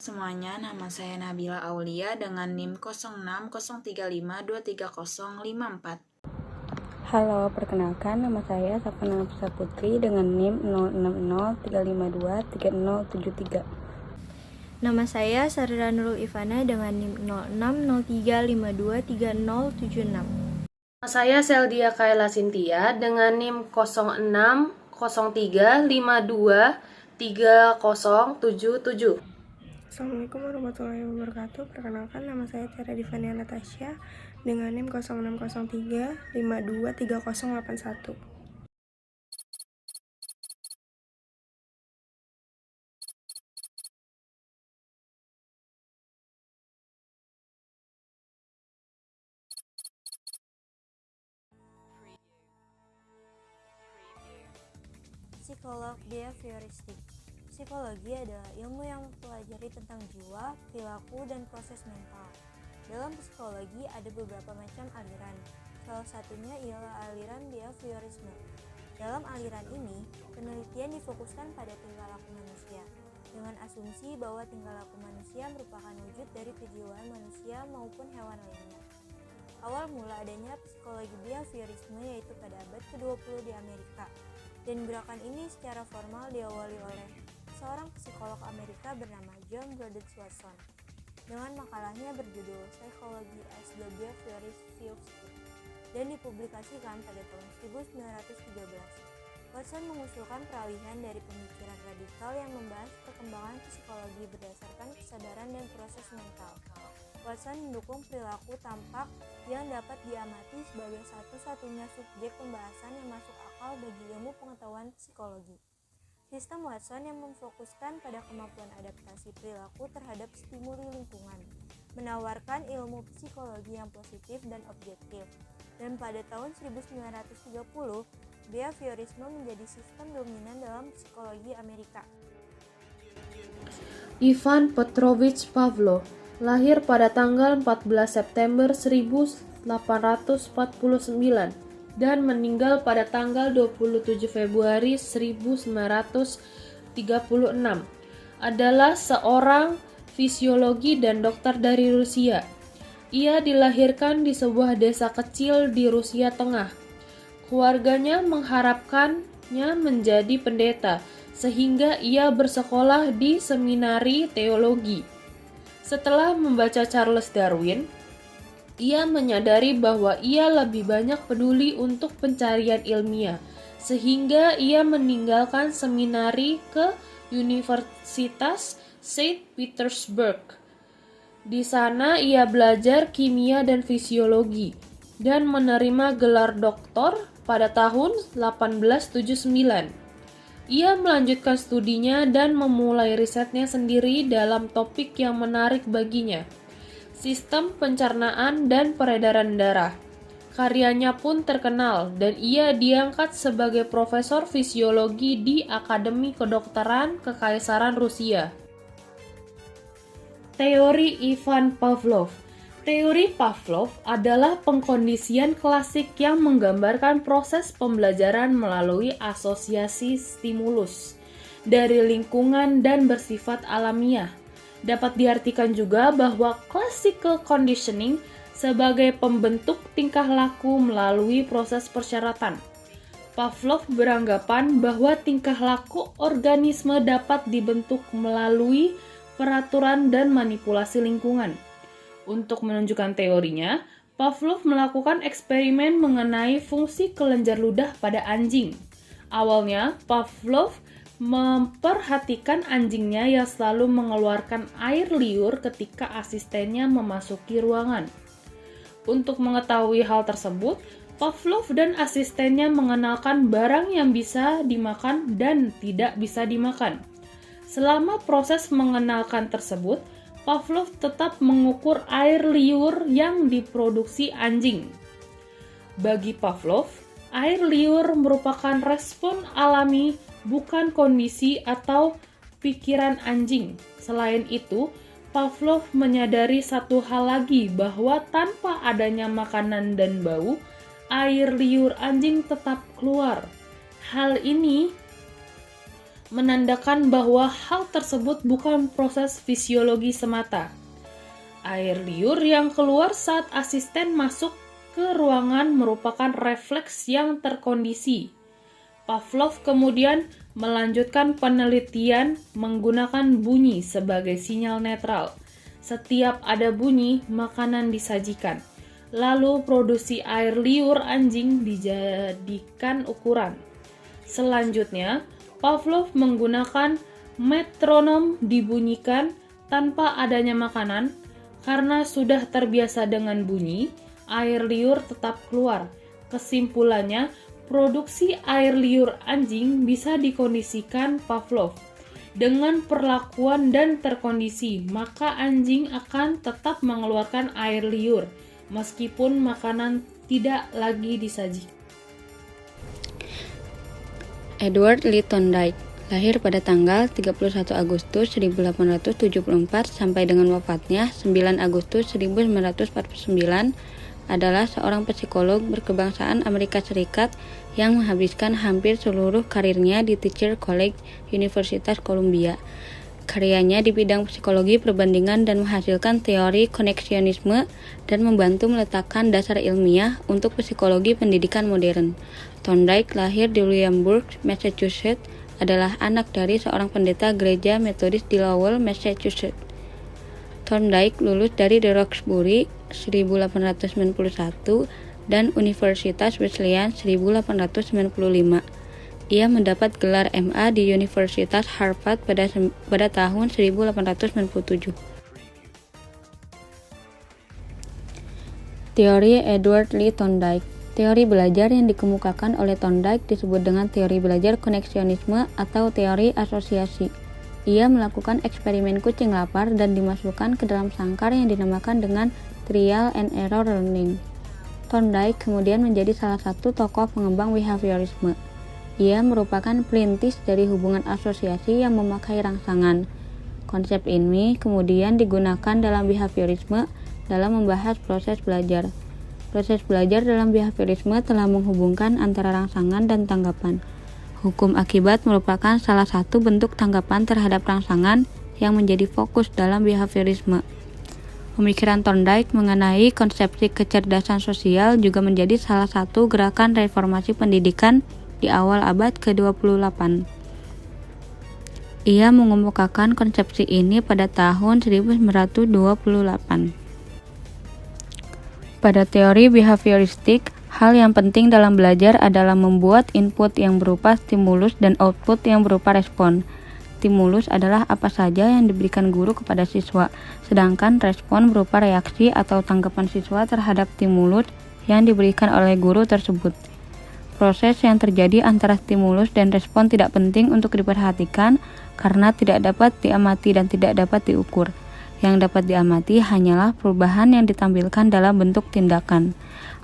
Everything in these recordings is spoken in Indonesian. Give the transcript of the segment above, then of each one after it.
Semuanya, nama saya Nabila Aulia dengan NIM 0603523054. Halo, perkenalkan nama saya Sapana Nafisa Putri dengan NIM 0603523073. Nama saya Sardra Nurul Ivana dengan NIM 0603523076. Nama saya Seldia Kaila Sintia dengan NIM 0603523077. Assalamualaikum warahmatullahi wabarakatuh. Perkenalkan, nama saya Tiara Divania Natasha dengan NIM 0603523081. Psikolog behavioristik. Psikologi adalah ilmu yang mempelajari tentang jiwa, perilaku, dan proses mental. Dalam psikologi ada beberapa macam aliran. Salah satunya ialah aliran behaviorisme. Dalam aliran ini, penelitian difokuskan pada tingkah laku manusia, dengan asumsi bahwa tingkah laku manusia merupakan wujud dari kejiwaan manusia maupun hewan lainnya. Awal mula adanya psikologi behaviorisme yaitu pada abad ke-20 di Amerika, dan gerakan ini secara formal diawali oleh seorang psikolog Amerika bernama John Brodus Watson dengan makalahnya berjudul Psychology as the Behaviorist Views dan dipublikasikan pada tahun 1913. Watson mengusulkan peralihan dari pemikiran radikal yang membahas perkembangan psikologi berdasarkan kesadaran dan proses mental. Watson mendukung perilaku tampak yang dapat diamati sebagai satu-satunya subjek pembahasan yang masuk akal bagi ilmu pengetahuan psikologi. Sistem Watson yang memfokuskan pada kemampuan adaptasi perilaku terhadap stimuli lingkungan, menawarkan ilmu psikologi yang positif dan objektif. Dan pada tahun 1930, behaviorisme menjadi sistem dominan dalam psikologi Amerika. Ivan Petrovich Pavlov lahir pada tanggal 14 September 1849 dan meninggal pada tanggal 27 Februari 1936, adalah seorang fisiologi dan dokter dari Rusia. Ia dilahirkan di sebuah desa kecil di Rusia Tengah. Keluarganya mengharapkannya menjadi pendeta, sehingga ia bersekolah di seminari teologi. Setelah membaca Charles Darwin, ia menyadari bahwa ia lebih banyak peduli untuk pencarian ilmiah, sehingga ia meninggalkan seminari ke Universitas Saint Petersburg. Di sana ia belajar kimia dan fisiologi dan menerima gelar doktor pada tahun 1879. Ia melanjutkan studinya dan memulai risetnya sendiri dalam topik yang menarik baginya, sistem pencernaan dan peredaran darah. Karyanya pun terkenal dan ia diangkat sebagai profesor fisiologi di Akademi Kedokteran Kekaisaran Rusia. Teori Ivan Pavlov. Teori Pavlov adalah pengkondisian klasik yang menggambarkan proses pembelajaran melalui asosiasi stimulus dari lingkungan dan bersifat alamiah. Dapat diartikan juga bahwa classical conditioning sebagai pembentuk tingkah laku melalui proses persyaratan. Pavlov beranggapan bahwa tingkah laku organisme dapat dibentuk melalui peraturan dan manipulasi lingkungan. Untuk menunjukkan teorinya, Pavlov melakukan eksperimen mengenai fungsi kelenjar ludah pada anjing. Awalnya, Pavlov memperhatikan anjingnya yang selalu mengeluarkan air liur ketika asistennya memasuki ruangan. Untuk mengetahui hal tersebut, Pavlov dan asistennya mengenalkan barang yang bisa dimakan dan tidak bisa dimakan. Selama proses mengenalkan tersebut, Pavlov tetap mengukur air liur yang diproduksi anjing. Bagi Pavlov, air liur merupakan respon alami, bukan kondisi atau pikiran anjing. Selain itu, Pavlov menyadari satu hal lagi, bahwa tanpa adanya makanan dan bau, air liur anjing tetap keluar. Hal ini menandakan bahwa hal tersebut bukan proses fisiologi semata. Air liur yang keluar saat asisten masuk ke ruangan merupakan refleks yang terkondisi. Pavlov kemudian melanjutkan penelitian menggunakan bunyi sebagai sinyal netral. Setiap ada bunyi, makanan disajikan. Lalu produksi air liur anjing dijadikan ukuran. Selanjutnya, Pavlov menggunakan metronom dibunyikan tanpa adanya makanan. Karena sudah terbiasa dengan bunyi, air liur tetap keluar. Kesimpulannya, produksi air liur anjing bisa dikondisikan Pavlov. Dengan perlakuan dan terkondisi, maka anjing akan tetap mengeluarkan air liur, meskipun makanan tidak lagi disajikan. Edward Lee Thorndike lahir pada tanggal 31 Agustus 1874 sampai dengan wafatnya 9 Agustus 1949 adalah seorang psikolog berkebangsaan Amerika Serikat yang menghabiskan hampir seluruh karirnya di Teacher College, Universitas Columbia. Karyanya di bidang psikologi perbandingan dan menghasilkan teori koneksionisme dan membantu meletakkan dasar ilmiah untuk psikologi pendidikan modern. Thorndike lahir di Williamsburg, Massachusetts, adalah anak dari seorang pendeta gereja Metodis di Lowell, Massachusetts. Thorndike lulus dari The Roxbury 1891 dan Universitas Wesleyan 1895. Ia mendapat gelar MA di Universitas Harvard pada tahun 1897. Teori Edward Lee Thorndike. Teori belajar yang dikemukakan oleh Thorndike disebut dengan teori belajar koneksionisme atau teori asosiasi. Ia melakukan eksperimen kucing lapar dan dimasukkan ke dalam sangkar yang dinamakan dengan trial and error learning. Thorndike kemudian menjadi salah satu tokoh pengembang behaviorisme. Ia merupakan perintis dari hubungan asosiasi yang memakai rangsangan. Konsep ini kemudian digunakan dalam behaviorisme dalam membahas proses belajar. Proses belajar dalam behaviorisme telah menghubungkan antara rangsangan dan tanggapan. Hukum akibat merupakan salah satu bentuk tanggapan terhadap rangsangan yang menjadi fokus dalam behaviorisme. Pemikiran Thorndike mengenai konsepsi kecerdasan sosial juga menjadi salah satu gerakan reformasi pendidikan di awal abad ke-28. Ia mengemukakan konsepsi ini pada tahun 1928. Pada teori behavioristik, hal yang penting dalam belajar adalah membuat input yang berupa stimulus dan output yang berupa respon. Stimulus adalah apa saja yang diberikan guru kepada siswa, sedangkan respon berupa reaksi atau tanggapan siswa terhadap stimulus yang diberikan oleh guru tersebut. Proses yang terjadi antara stimulus dan respon tidak penting untuk diperhatikan karena tidak dapat diamati dan tidak dapat diukur. Yang dapat diamati hanyalah perubahan yang ditampilkan dalam bentuk tindakan.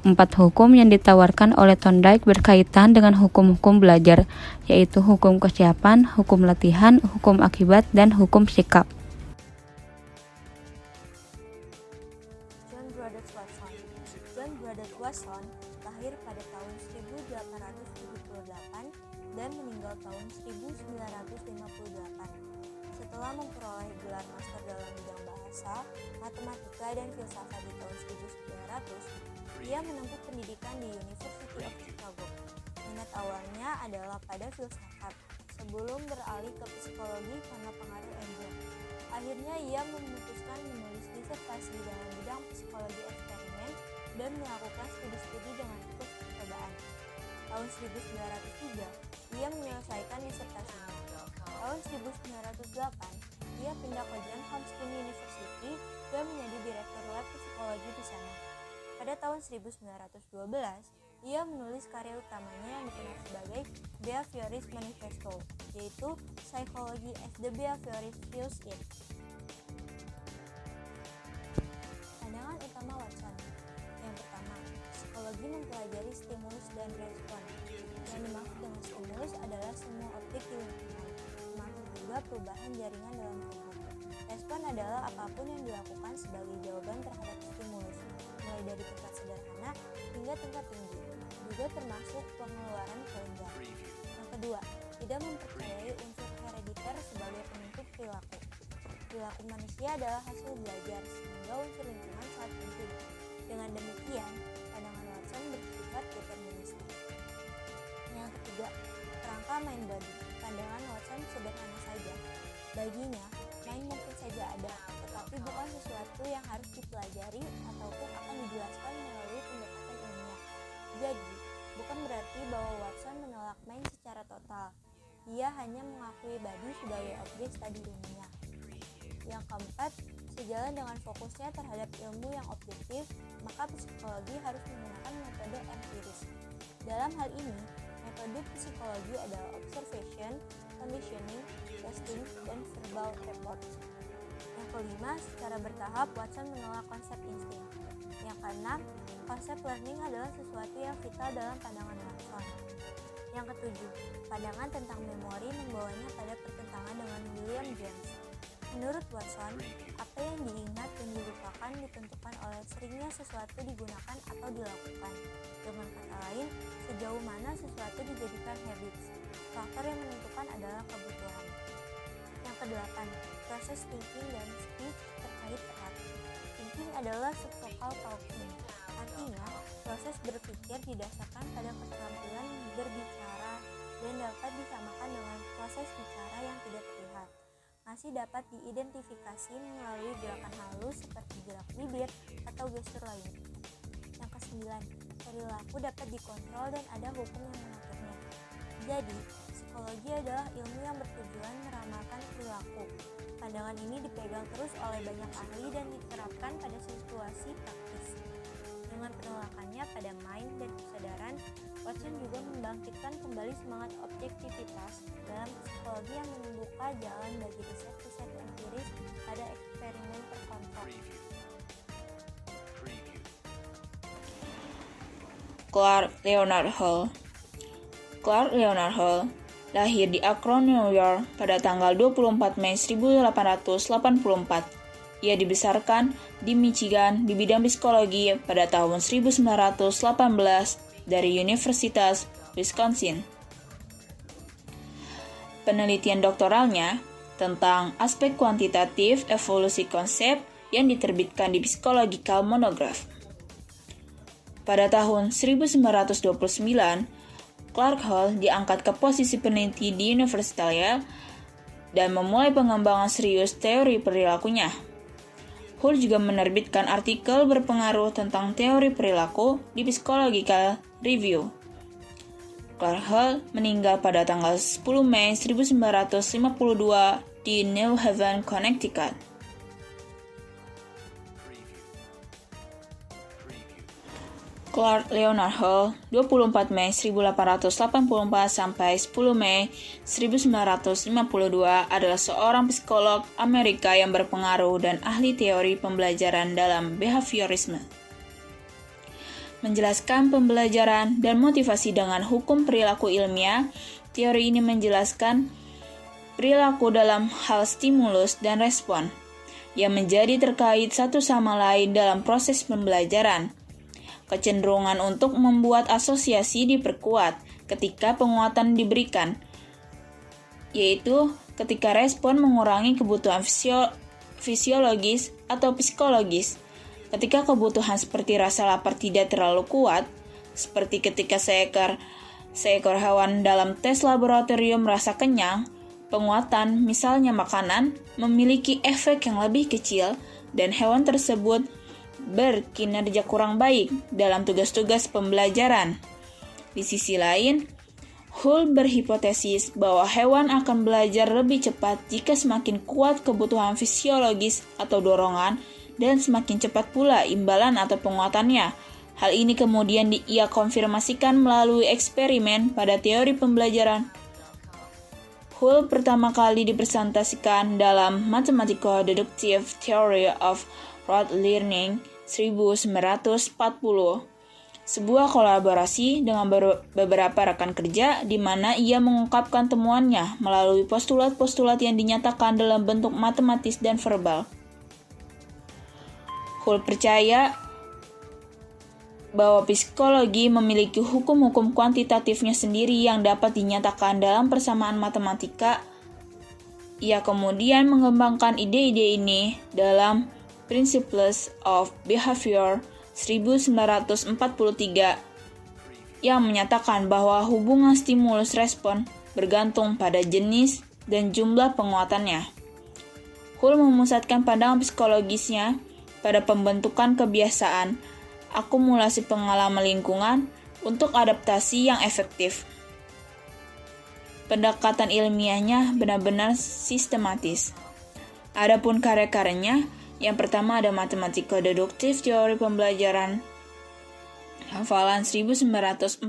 4 hukum yang ditawarkan oleh Thorndike berkaitan dengan hukum-hukum belajar, yaitu hukum kesiapan, hukum latihan, hukum akibat, dan hukum sikap. John Brothers Watson. John Brothers Watson lahir pada tahun 1878 dan meninggal tahun 1958. Setelah memperoleh gelar master dalam bidang bahasa, matematika, dan filsafat di tahun 1900, ia menempuh pendidikan di University of Chicago. Minat awalnya adalah pada filsafat, sebelum beralih ke psikologi karena pengaruh Engel. Akhirnya ia memutuskan menulis disertasi dalam bidang psikologi eksperimen dan melakukan studi-studi dengan ikut percobaan. Tahun 1903, ia menyelesaikan disertasinya. Tahun 1908, ia pindah ke Johns Hopkins University dan menjadi direktur lab psikologi di sana. Pada tahun 1912, ia menulis karya utamanya yang dikenal sebagai Behaviorist Manifesto, yaitu Psychology as the Behaviorist Views It. Pandangan utama Watson. Yang pertama, psikologi mempelajari stimulus dan respon. Yang dimaksud dengan stimulus adalah semua objek di lingkungan, termasuk juga perubahan jaringan dalam tubuh. Respon adalah apapun yang dilakukan sebagai jawaban terhadap stimulus, mulai dari tingkat sederhana hingga tingkat tinggi, juga termasuk pengeluaran kelenjar. Yang kedua, tidak mempercayai unsur herediter sebagai penentu perilaku. Perilaku manusia adalah hasil belajar, sehingga unsur lingkungan sangat penting. Dengan demikian, pandangan Watson bersifat deterministik. Yang ketiga, kerangka main body. Pandangan Watson sederhana saja. Baginya, main mungkin saja ada, tetapi bukan sesuatu yang harus dipelajari ataupun akan dijelaskan melalui pendekatan ilmiah. Jadi, bukan berarti bahwa Watson menolak main secara total. Dia hanya mengakui body sebagai objek studi ilmiah. Yang keempat, sejalan dengan fokusnya terhadap ilmu yang objektif, maka psikologi harus menggunakan metode empiris. Dalam hal ini, metode psikologi adalah observation, conditioning, testing, dan verbal report. Yang kelima, secara bertahap Watson menolak konsep insting. Yang keenam, konsep learning adalah sesuatu yang vital dalam pandangan Watson. Yang ketujuh, pandangan tentang memori membawanya pada pertentangan dengan William James. Menurut Watson, apa yang diingat dan dilupakan ditentukan oleh seringnya sesuatu digunakan atau dilakukan. Dengan kata lain, sejauh mana sesuatu dijadikan habits. Faktor yang menentukan adalah kebutuhan. Yang kedelapan, proses thinking dan speech terkait erat. Thinking adalah subvocal talking. Artinya, proses berpikir didasarkan pada keterampilan berbicara dan dapat disamakan dengan proses bicara yang tidak terlihat. Masih dapat diidentifikasi melalui gerakan halus seperti gerak bibir atau gestur lain. Yang kesembilan, perilaku dapat dikontrol dan ada hukum yang mengaturnya. Jadi, psikologi adalah ilmu yang bertujuan meramalkan perilaku. Pandangan ini dipegang terus oleh banyak ahli dan diterapkan pada situasi praktis. Dengan penolakannya pada mind dan kesadaran, Watson juga membangkitkan kembali semangat objektivitas dalam psikologi yang membuka jalan bagi riset-riset empiris pada eksperimen terkontrol. Clark Leonard Hall. Clark Leonard Hall lahir di Akron, New York pada tanggal 24 Mei 1884. Ia dibesarkan di Michigan di bidang psikologi pada tahun 1918 dari Universitas Wisconsin. Penelitian doktoralnya tentang aspek kuantitatif evolusi konsep yang diterbitkan di Psychological Monograph. Pada tahun 1929, Clark Hall diangkat ke posisi peneliti di Universitas Yale dan memulai pengembangan serius teori perilakunya. Hall juga menerbitkan artikel berpengaruh tentang teori perilaku di Psychological Review. Clark Hall meninggal pada tanggal 10 Mei 1952 di New Haven, Connecticut. Clark Leonard Hall, 24 Mei 1884 sampai 10 Mei 1952 adalah seorang psikolog Amerika yang berpengaruh dan ahli teori pembelajaran dalam behaviorisme. Menjelaskan pembelajaran dan motivasi dengan hukum perilaku ilmiah, teori ini menjelaskan perilaku dalam hal stimulus dan respon yang menjadi terkait satu sama lain dalam proses pembelajaran. Kecenderungan untuk membuat asosiasi diperkuat ketika penguatan diberikan, yaitu ketika respon mengurangi kebutuhan fisiologis atau psikologis. Ketika kebutuhan seperti rasa lapar tidak terlalu kuat, seperti ketika seekor hewan dalam tes laboratorium merasa kenyang, penguatan, misalnya makanan, memiliki efek yang lebih kecil dan hewan tersebut berkinerja kurang baik dalam tugas-tugas pembelajaran. Di sisi lain, Hull berhipotesis bahwa hewan akan belajar lebih cepat jika semakin kuat kebutuhan fisiologis atau dorongan dan semakin cepat pula imbalan atau penguatannya. Hal ini kemudian ia konfirmasikan melalui eksperimen pada teori pembelajaran. Hull pertama kali dipresentasikan dalam Mathematical Deductive Theory of Rote Learning 1940, sebuah kolaborasi dengan beberapa rekan kerja di mana ia mengungkapkan temuannya melalui postulat-postulat yang dinyatakan dalam bentuk matematis dan verbal. Hull percaya bahwa psikologi memiliki hukum-hukum kuantitatifnya sendiri yang dapat dinyatakan dalam persamaan matematika Ia kemudian mengembangkan ide-ide ini dalam Principles of Behavior 1943 yang menyatakan bahwa hubungan stimulus-respon bergantung pada jenis dan jumlah penguatannya. Hull memusatkan pandangan psikologisnya pada pembentukan kebiasaan, akumulasi pengalaman lingkungan untuk adaptasi yang efektif. Pendekatan ilmiahnya benar-benar sistematis. Adapun karya-karyanya, yang pertama ada Matematika Deduktif, Teori Pembelajaran Hafalan 1940,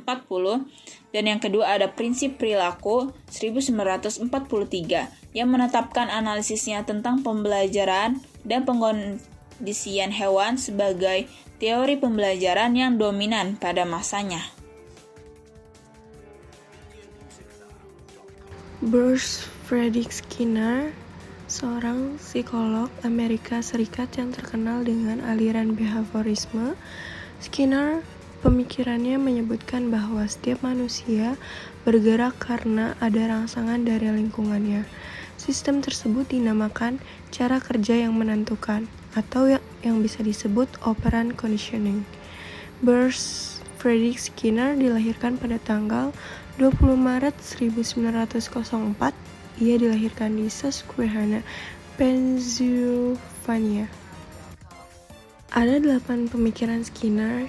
dan yang kedua ada Prinsip Perilaku 1943 yang menetapkan analisisnya tentang pembelajaran dan pengkondisian hewan sebagai teori pembelajaran yang dominan pada masanya. Bruce Frederick Skinner, seorang psikolog Amerika Serikat yang terkenal dengan aliran behaviorisme. Skinner, pemikirannya menyebutkan bahwa setiap manusia bergerak karena ada rangsangan dari lingkungannya. Sistem tersebut dinamakan cara kerja yang menentukan, atau yang bisa disebut operant conditioning. Bruce Frederick Skinner dilahirkan pada tanggal 20 Maret 1904. Ia dilahirkan di Susquehanna, Pennsylvania. Ada 8 pemikiran Skinner,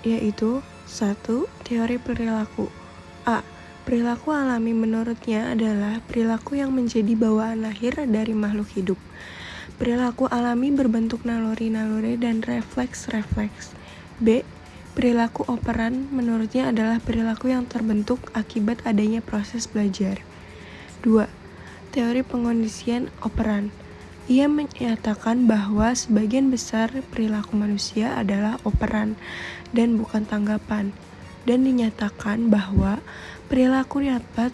yaitu 1. Teori perilaku. A. Perilaku alami menurutnya adalah perilaku yang menjadi bawaan lahir dari makhluk hidup. Perilaku alami berbentuk naluri-naluri dan refleks-refleks. B. Perilaku operan menurutnya adalah perilaku yang terbentuk akibat adanya proses belajar. 2. Teori pengkondisian operan. Ia menyatakan bahwa sebagian besar perilaku manusia adalah operan dan bukan tanggapan, dan dinyatakan bahwa perilaku dapat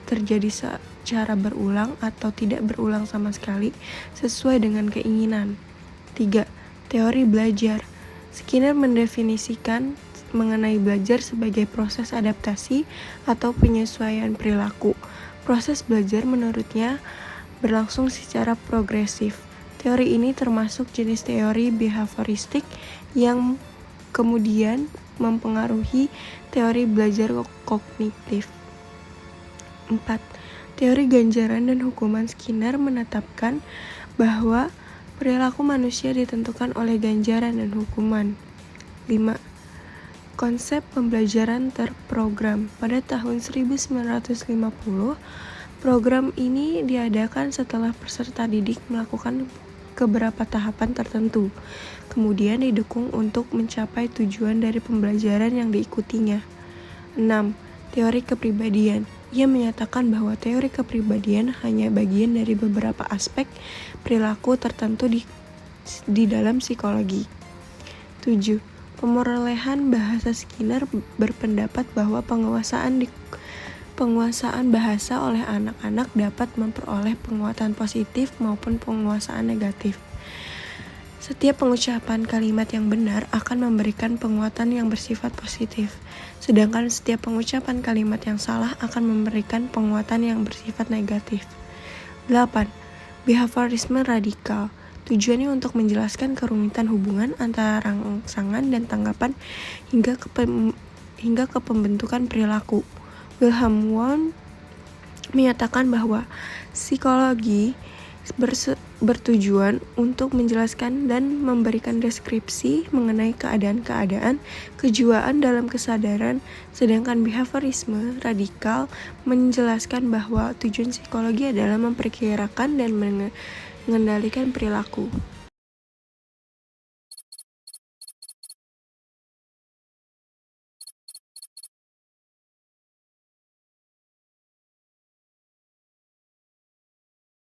terjadi secara berulang atau tidak berulang sama sekali sesuai dengan keinginan. 3. Teori belajar. Skinner mendefinisikan mengenai belajar sebagai proses adaptasi atau penyesuaian perilaku. Proses belajar menurutnya berlangsung secara progresif. Teori ini termasuk jenis teori behavioristik yang kemudian mempengaruhi teori belajar kognitif. 4. Teori ganjaran dan hukuman. Skinner menetapkan bahwa perilaku manusia ditentukan oleh ganjaran dan hukuman. 5. Konsep pembelajaran terprogram. Pada tahun 1950, program ini diadakan setelah peserta didik melakukan beberapa tahapan tertentu, kemudian didukung untuk mencapai tujuan dari pembelajaran yang diikutinya. 6. Teori kepribadian. Ia menyatakan bahwa teori kepribadian hanya bagian dari beberapa aspek perilaku tertentu di dalam psikologi. 7. Pemerolehan bahasa. Skinner berpendapat bahwa penguasaan bahasa oleh anak-anak dapat memperoleh penguatan positif maupun penguasaan negatif. Setiap pengucapan kalimat yang benar akan memberikan penguatan yang bersifat positif, sedangkan setiap pengucapan kalimat yang salah akan memberikan penguatan yang bersifat negatif. 8. Behaviorisme radikal. Tujuannya untuk menjelaskan kerumitan hubungan antara rangsangan dan tanggapan hingga ke pembentukan perilaku. Wilhelm Wundt menyatakan bahwa psikologi bertujuan untuk menjelaskan dan memberikan deskripsi mengenai keadaan-keadaan kejiwaan dalam kesadaran, sedangkan behaviorisme radikal menjelaskan bahwa tujuan psikologi adalah memperkirakan dan mengendalikan perilaku.